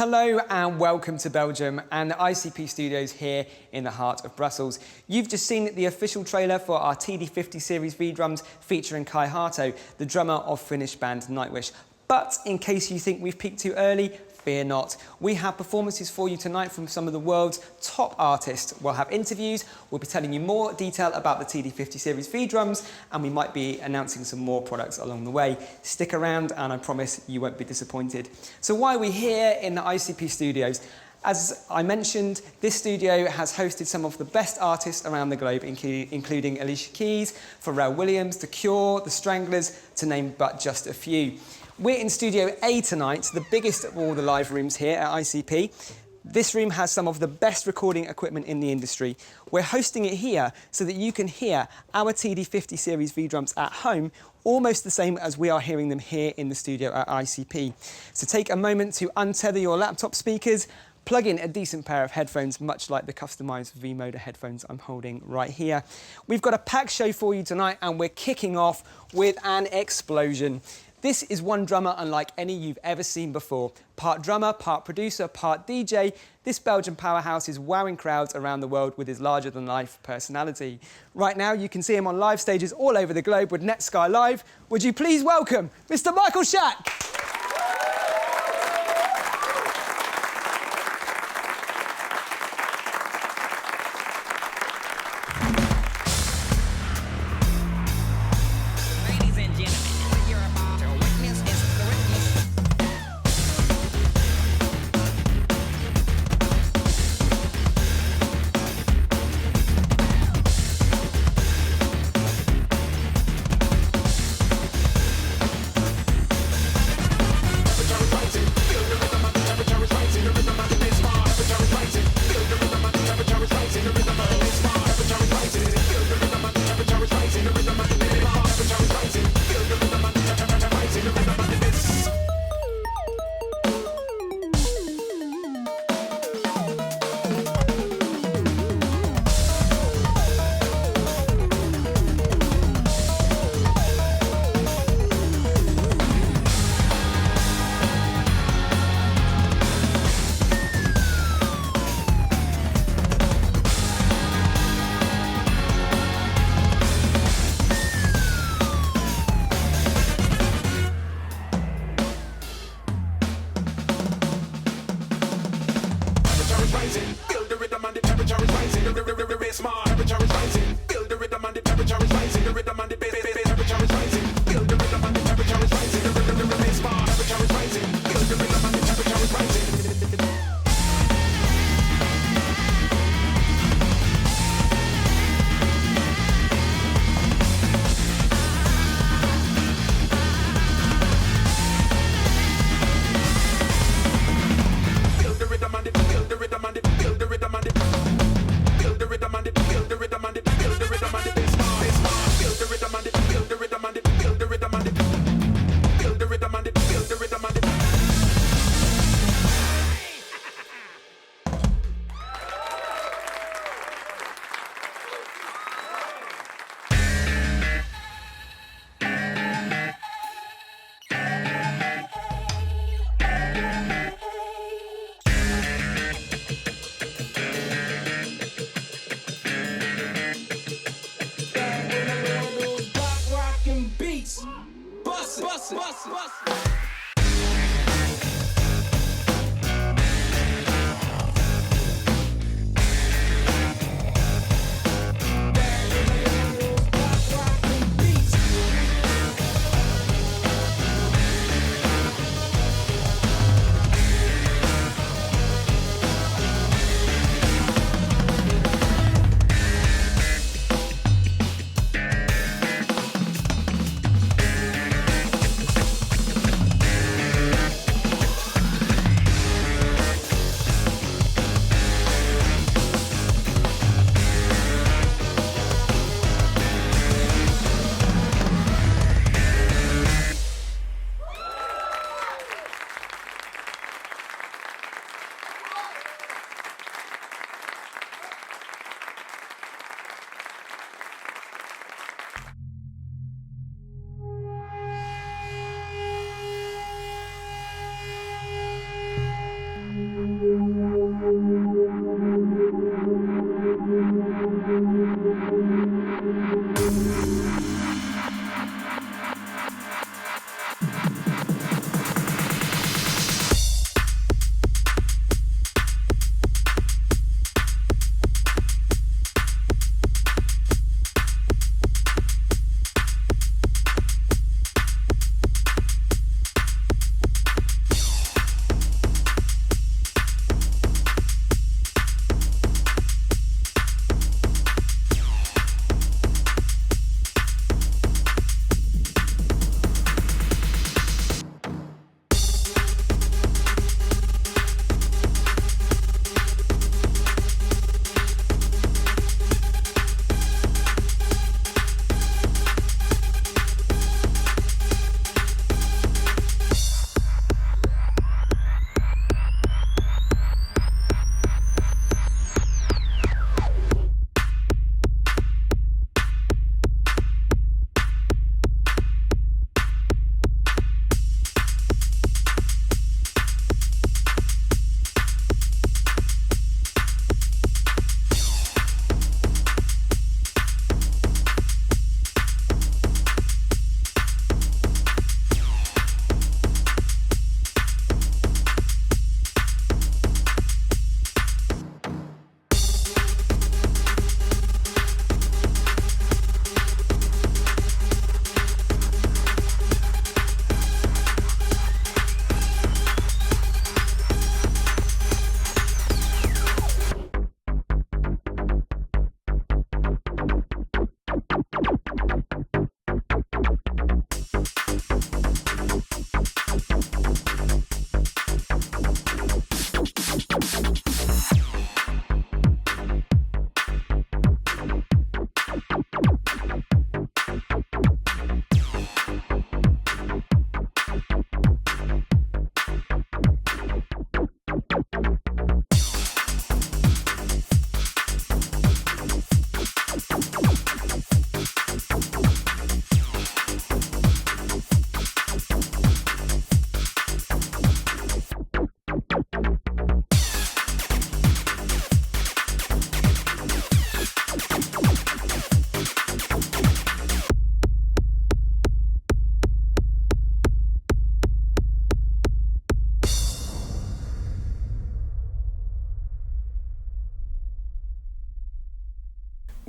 Hello and welcome to Belgium and the ICP Studios here in the heart of Brussels. You've just seen the official trailer for our TD-50 series V-Drums featuring Kai Harto, the drummer of Finnish band Nightwish. But in case you think we've peaked too early, fear not. We have performances for you tonight from some of the world's top artists. We'll have interviews, we'll be telling you more detail about the TD-50 series V-Drums, and we might be announcing some more products along the way. Stick around and I promise you won't be disappointed. So why are we here in the ICP Studios? As I mentioned, this studio has hosted some of the best artists around the globe, including Alicia Keys, Pharrell Williams, The Cure, The Stranglers, to name but just a few. We're in Studio A tonight, the biggest of all the live rooms here at ICP. This room has some of the best recording equipment in the industry. We're hosting it here so that you can hear our TD-50 series V-Drums at home almost the same as we are hearing them here in the studio at ICP. So take a moment to untether your laptop speakers, plug in a decent pair of headphones, much like the customised V-Moda headphones I'm holding right here. We've got a packed show for you tonight and we're kicking off with an explosion. This is one drummer unlike any you've ever seen before. Part drummer, part producer, part DJ, this Belgian powerhouse is wowing crowds around the world with his larger-than-life personality. Right now, you can see him on live stages all over the globe with Netsky Live. Would you please welcome Mr. Michael Shack?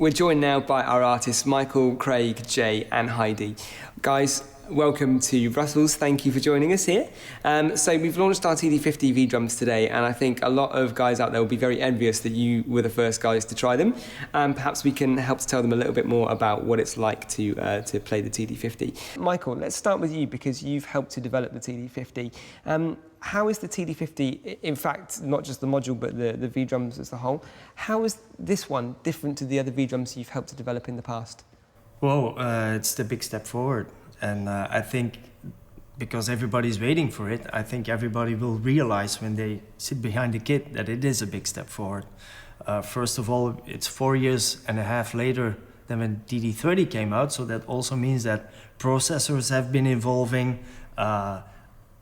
We're joined now by our artists Michael, Craig, Jay and Heidi. Guys, welcome to Brussels. Thank you for joining us here. So we've launched our TD-50 V-Drums today, and I think a lot of guys out there will be very envious that you were the first guys to try them. Perhaps we can help to tell them a little bit more about what it's like to play the TD-50. Michael, let's start with you because you've helped to develop the TD-50. How is the TD-50, in fact, not just the module, but the V-Drums as a whole, how is this one different to the other V-Drums you've helped to develop in the past? Well, it's the big step forward. And I think because everybody's waiting for it, I think everybody will realize when they sit behind the kit that it is a big step forward. First of all, it's 4.5 years later than when TD-30 came out, so that also means that processors have been evolving,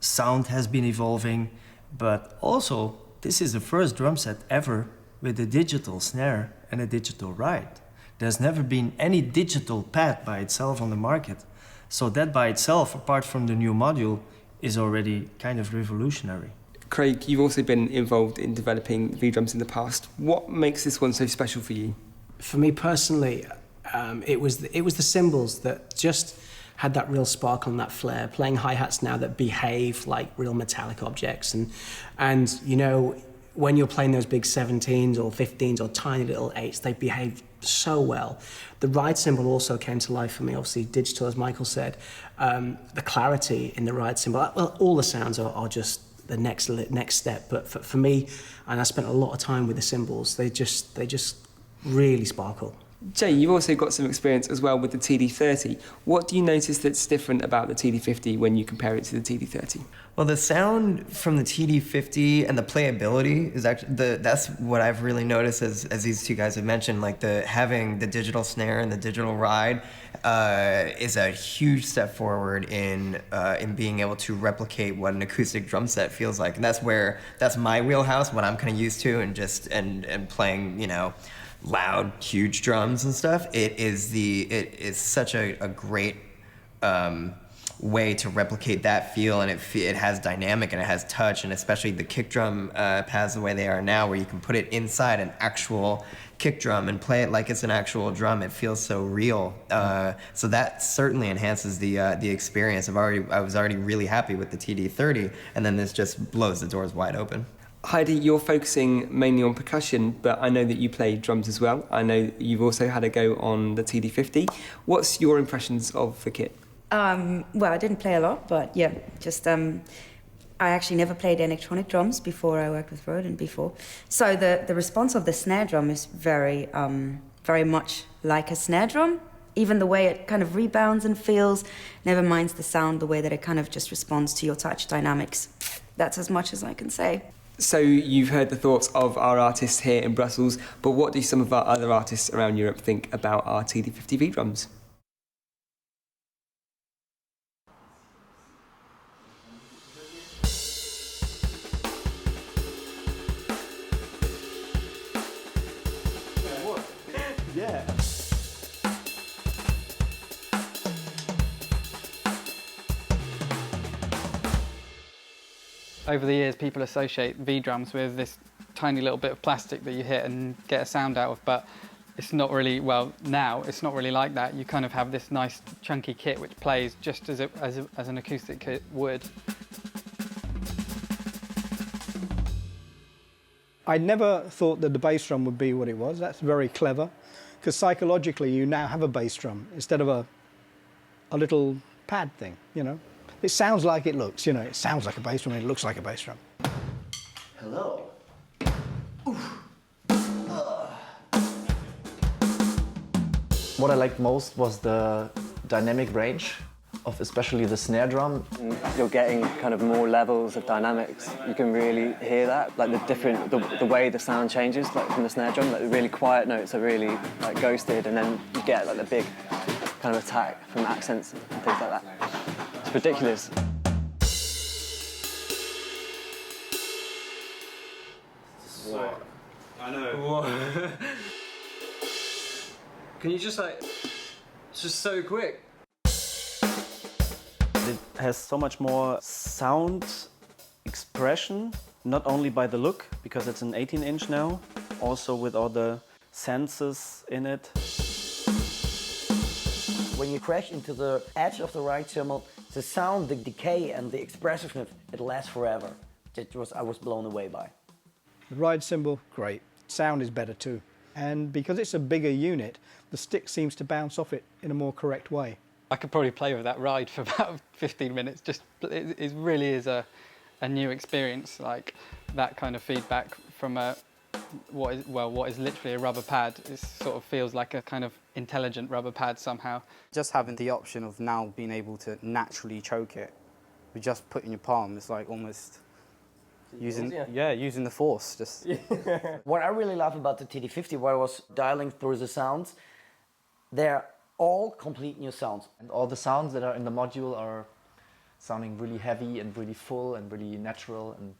sound has been evolving, but also this is the first drum set ever with a digital snare and a digital ride. There's never been any digital pad by itself on the market. So that by itself, apart from the new module, is already kind of revolutionary. Craig, you've also been involved in developing V-Drums in the past. What makes this one so special for you? For me personally, it was the cymbals that just had that real sparkle and that flair, playing hi-hats now that behave like real metallic objects. And you know, when you're playing those big 17s or 15s or tiny little 8s, they behave so well. The ride cymbal also came to life for me, obviously digital, as Michael said. The clarity in the ride cymbal, well, all the sounds are just the next step, but for me, and I spent a lot of time with the cymbals, they just really sparkle. Jay, you've also got some experience as well with the TD-30. What do you notice that's different about the TD-50 when you compare it to the TD-30? Well, the sound from the TD-50 and the playability is actually that's what I've really noticed as these two guys have mentioned. Like having the digital snare and the digital ride is a huge step forward in being able to replicate what an acoustic drum set feels like, and that's my wheelhouse, what I'm kind of used to, and playing, you know, loud, huge drums and stuff. It is such a great way to replicate that feel, and it has dynamic and it has touch, and especially the kick drum pads the way they are now, where you can put it inside an actual kick drum and play it like it's an actual drum. It feels so real. So that certainly enhances the experience. I was already really happy with the TD-30, and then this just blows the doors wide open. Heidi, you're focusing mainly on percussion, but I know that you play drums as well. I know you've also had a go on the TD-50. What's your impressions of the kit? Well, I didn't play a lot, but yeah, just I actually never played electronic drums before I worked with Roland before. So the response of the snare drum is very much like a snare drum. Even the way it kind of rebounds and feels, never minds the sound, the way that it kind of just responds to your touch dynamics. That's as much as I can say. So you've heard the thoughts of our artists here in Brussels, but what do some of our other artists around Europe think about our TD-50 V-Drums? Yeah. Over the years, people associate V-drums with this tiny little bit of plastic that you hit and get a sound out of, but it's not really, well, now it's not really like that. You kind of have this nice chunky kit which plays just as an acoustic kit would. I never thought that the bass drum would be what it was. That's very clever, because psychologically you now have a bass drum instead of a little pad thing, you know. It sounds like it looks, you know, it sounds like a bass drum and it looks like a bass drum. Hello. What I liked most was the dynamic range of especially the snare drum. You're getting kind of more levels of dynamics. You can really hear that, like the way the sound changes, like from the snare drum. Like the really quiet notes are really like ghosted, and then you get like the big kind of attack from accents and things like that. It's ridiculous. Whoa. I know. Whoa. Can you just like, it's just so quick. It has so much more sound expression, not only by the look, because it's an 18-inch now, also with all the senses in it. When you crash into the edge of the ride cymbal, the sound, the decay and the expressiveness, it lasts forever. I was blown away by. The ride cymbal, great. Sound is better too. And because it's a bigger unit, the stick seems to bounce off it in a more correct way. I could probably play with that ride for about 15 minutes. Just it really is a new experience, like that kind of feedback from what is literally a rubber pad. It sort of feels like a kind of intelligent rubber pad somehow. Just having the option of now being able to naturally choke it with just putting your palm, it's like almost using the force. Just What I really love about the TD-50, where I was dialing through the sounds, they're all complete new sounds. And all the sounds that are in the module are sounding really heavy and really full and really natural, and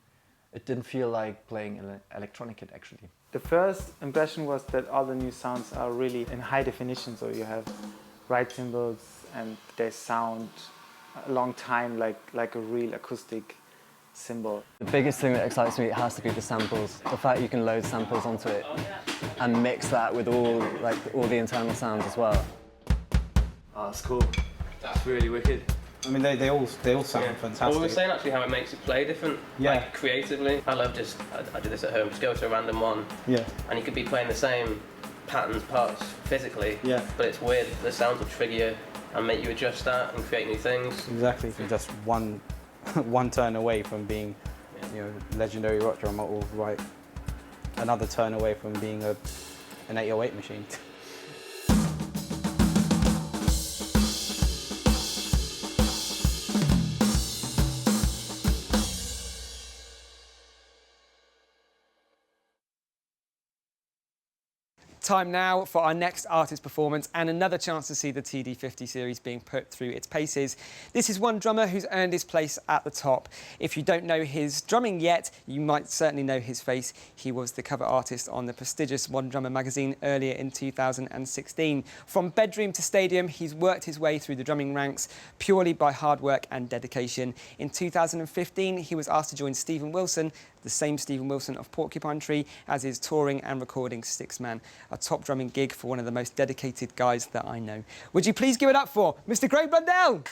it didn't feel like playing an electronic kit actually. The first impression was that all the new sounds are really in high definition, so you have ride cymbals and they sound a long time like a real acoustic cymbal. The biggest thing that excites me has to be the samples. The fact you can load samples onto it and mix that with all the internal sounds as well. Oh, that's cool. That's really wicked. I mean, they all sound fantastic. Well, we were saying actually how it makes it play different, like creatively. I love I do this at home, just go to a random one, and you could be playing the same patterns, parts physically, but it's weird, the sounds will trigger you and make you adjust that and create new things. Exactly, you're just one turn away from being, legendary rock drummer, or another turn away from being an 808 machine. Time now for our next artist performance and another chance to see the TD-50 series being put through its paces. This is one drummer who's earned his place at the top. If you don't know his drumming yet, you might certainly know his face. He was the cover artist on the prestigious One Drummer magazine earlier in 2016. From bedroom to stadium, he's worked his way through the drumming ranks purely by hard work and dedication. In 2015, he was asked to join Stephen Wilson, the same Stephen Wilson of Porcupine Tree, as his touring and recording six-man. A top drumming gig for one of the most dedicated guys that I know. Would you please give it up for Mr. Craig Blundell?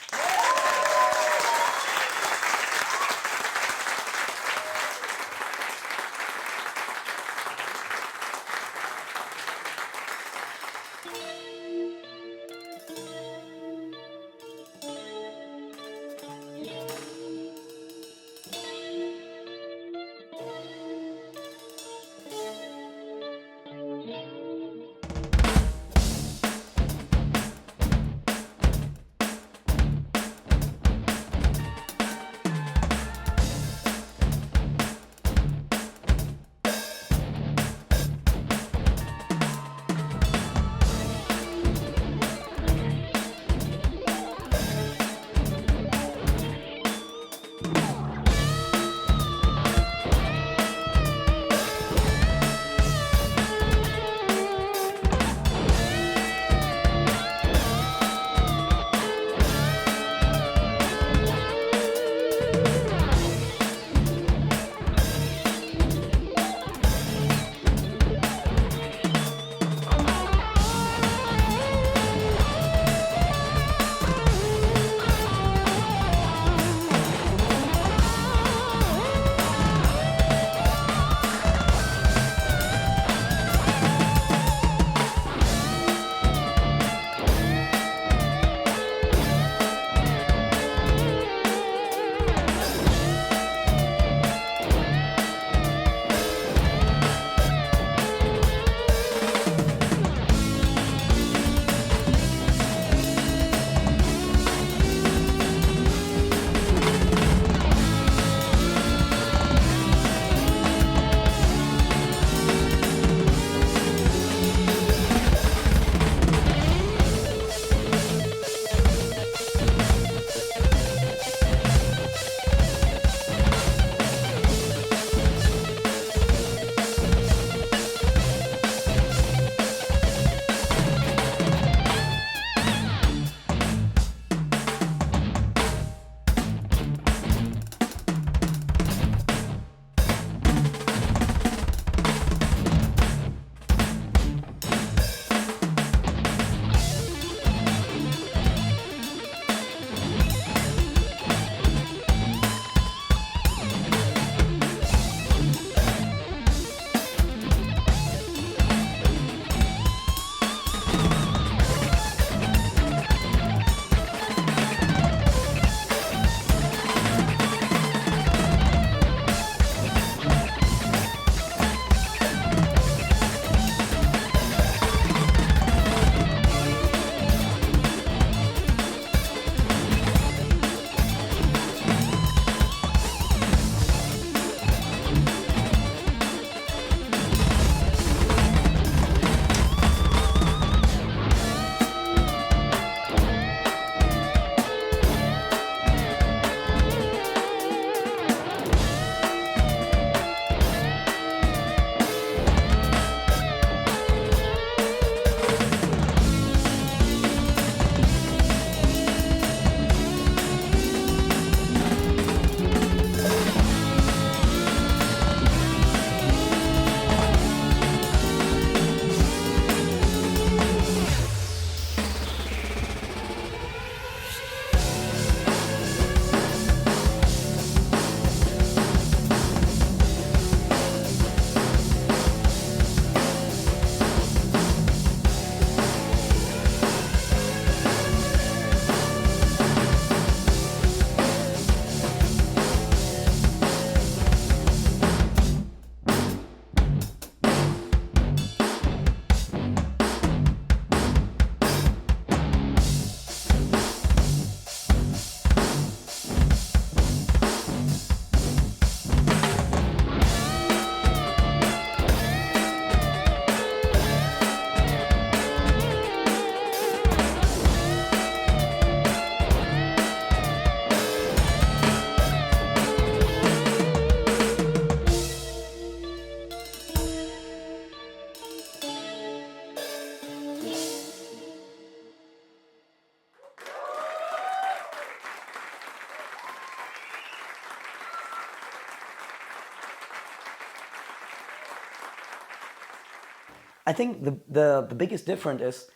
I think the biggest difference is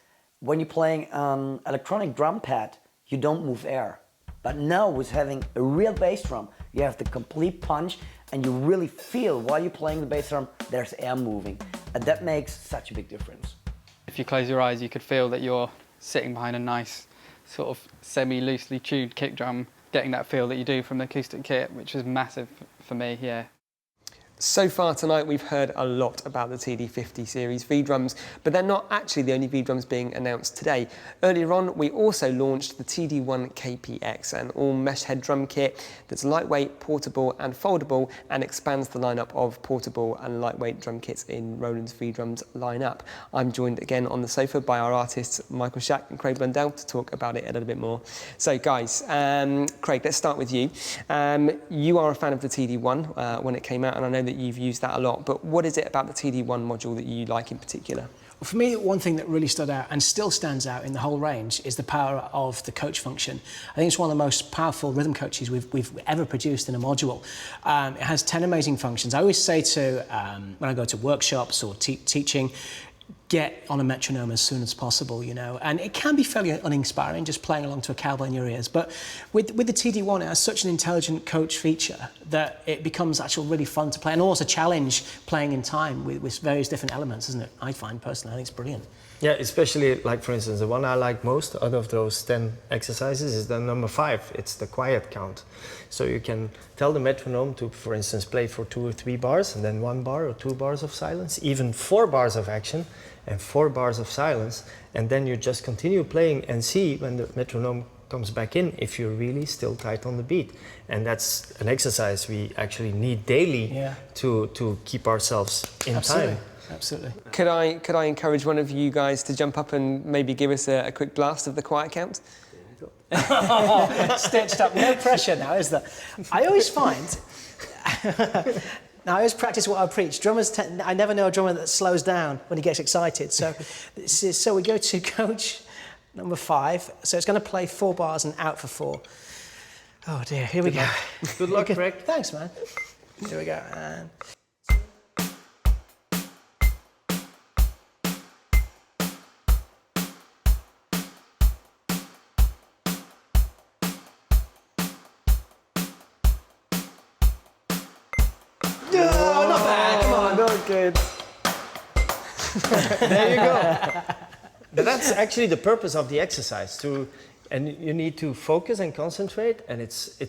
when you're playing an electronic drum pad, you don't move air. But now with having a real bass drum, you have the complete punch and you really feel while you're playing the bass drum, there's air moving. And that makes such a big difference. If you close your eyes, you could feel that you're sitting behind a nice sort of semi-loosely tuned kick drum, getting that feel that you do from the acoustic kit, which is massive for me, yeah. So far tonight we've heard a lot about the TD-50 series V-Drums, but they're not actually the only V-Drums being announced today. Earlier on we also launched the TD-1KPX, an all mesh head drum kit that's lightweight, portable and foldable, and expands the lineup of portable and lightweight drum kits in Roland's V-Drums lineup. I'm joined again on the sofa by our artists Michael Shack and Craig Blundell to talk about it a little bit more. So guys, Craig, let's start with you. You are a fan of the TD-1 when it came out, and I know that you've used that a lot, but what is it about the TD-1 module that you like in particular? Well, for me, one thing that really stood out and still stands out in the whole range is the power of the coach function. I think it's one of the most powerful rhythm coaches we've ever produced in a module. It has 10 amazing functions. I always say to, when I go to workshops or teaching, get on a metronome as soon as possible, you know, and it can be fairly uninspiring just playing along to a cowbell in your ears, but with the TD-1 it has such an intelligent coach feature that it becomes actually really fun to play, and also a challenge playing in time with various different elements, isn't it? I find personally, I think it's brilliant. Yeah, especially like for instance, the one I like most out of those 10 exercises is the number 5. It's the quiet count. So you can tell the metronome to, for instance, play for 2 or 3 bars, and then 1 bar or 2 bars of silence, even 4 bars of action and 4 bars of silence, and then you just continue playing and see when the metronome comes back in if you're really still tight on the beat. And that's an exercise we actually need daily to keep ourselves in time. Absolutely. Could I encourage one of you guys to jump up and maybe give us a quick blast of the quiet count? Stitched up, no pressure now, is there? I always find, now I always practice what I preach. Drummers, I never know a drummer that slows down when he gets excited. So we go to coach number 5. So it's going to play 4 bars and out for 4. Oh dear, here we go. Good luck, Craig. Thanks, man. Here we go. And good. There you go. But that's actually the purpose of the exercise, and you need to focus and concentrate, and it's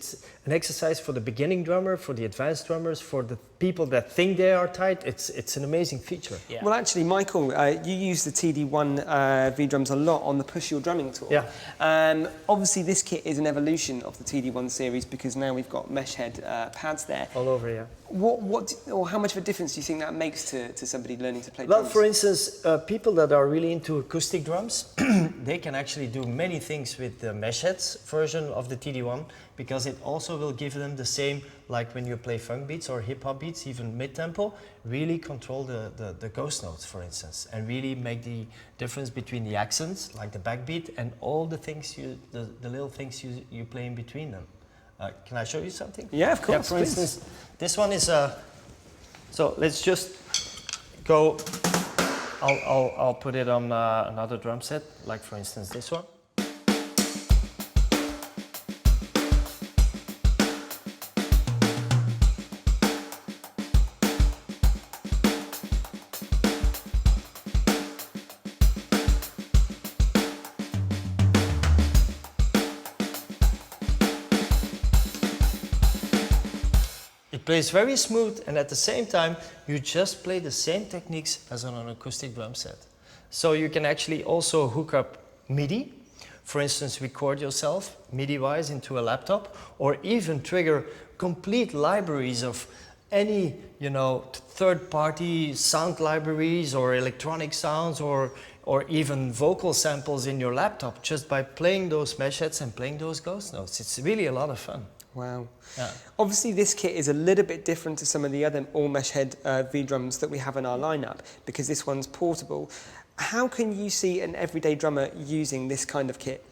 an exercise for the beginning drummer, for the advanced drummers, for the people that think they are tight. It's an amazing feature. Yeah. Well, actually, Michael, you use the TD-1 V-Drums a lot on the Push Your Drumming tour. Yeah. Obviously, this kit is an evolution of the TD-1 series because now we've got mesh head pads there. All over, yeah. Or how much of a difference do you think that makes to somebody learning to play drums? Well, for instance, people that are really into acoustic drums, they can actually do many things with the mesh heads version of the TD-1, because it also will give them the same, like when you play funk beats or hip hop beats, even mid-tempo, really control the ghost notes, for instance, and really make the difference between the accents, like the backbeat, and all the things the little things you play in between them. Can I show you something? Yeah, of course. For instance, this one is so let's just go. I'll put it on another drum set, like for instance this one. Plays very smooth, and at the same time you just play the same techniques as on an acoustic drum set. So you can actually also hook up MIDI, for instance record yourself MIDI wise into a laptop, or even trigger complete libraries of any third-party sound libraries or electronic sounds or even vocal samples in your laptop just by playing those mesh heads and playing those ghost notes. It's really a lot of fun. Wow. Yeah. Obviously this kit is a little bit different to some of the other all mesh head V-Drums that we have in our lineup because this one's portable. How can you see an everyday drummer using this kind of kit?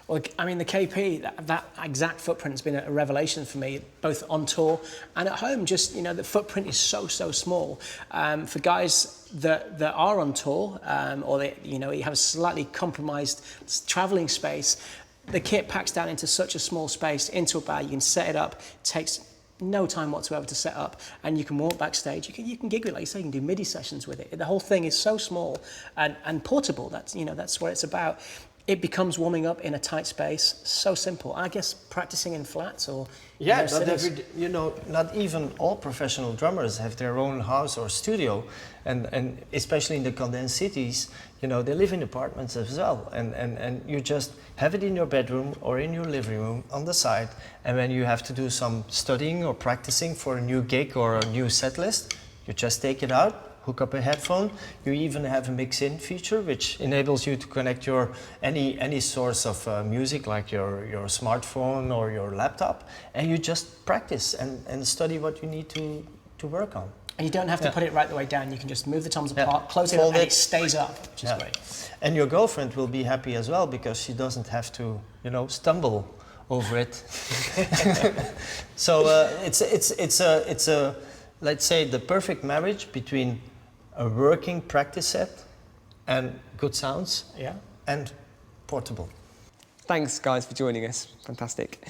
Well, I mean, the KP, that exact footprint has been a revelation for me, both on tour and at home. Just, you know, the footprint is so small. For guys that are on tour, or they, you know, you have a slightly compromised traveling space, the kit packs down into such a small space, into a bag. You can set it up. It takes no time whatsoever to set up, and you can walk backstage. You can gig with it, like you say, you can do MIDI sessions with it. The whole thing is so small and portable. That's, you know, that's what it's about. It becomes warming up in a tight space. So simple. I guess practicing in flats or yeah, you know, not even all professional drummers have their own house or studio, and especially in the condensed cities, you know, they live in apartments as well, and you just have it in your bedroom or in your living room on the side, and when you have to do some studying or practicing for a new gig or a new set list, you just take it out, hook up a headphone. You even have a mix-in feature, which enables you to connect your any source of music, like your smartphone or your laptop, and you just practice and study what you need to work on. And you don't have to put it right the way down. You can just move the toms apart, close it up, and it stays up, which is great. And your girlfriend will be happy as well, because she doesn't have to, you know, stumble over it. So it's a let's say the perfect marriage between a working practice set and good sounds, and portable. Thanks guys for joining us, fantastic.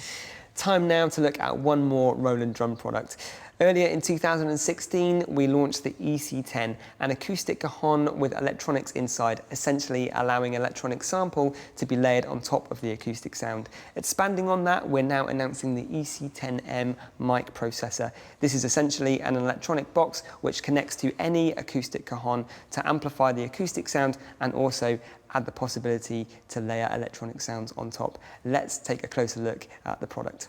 Time now to look at one more Roland drum product. Earlier in 2016, we launched the EC10, an acoustic cajon with electronics inside, essentially allowing electronic sample to be layered on top of the acoustic sound. Expanding on that, we're now announcing the EC10M mic processor. This is essentially an electronic box which connects to any acoustic cajon to amplify the acoustic sound and also add the possibility to layer electronic sounds on top. Let's take a closer look at the product.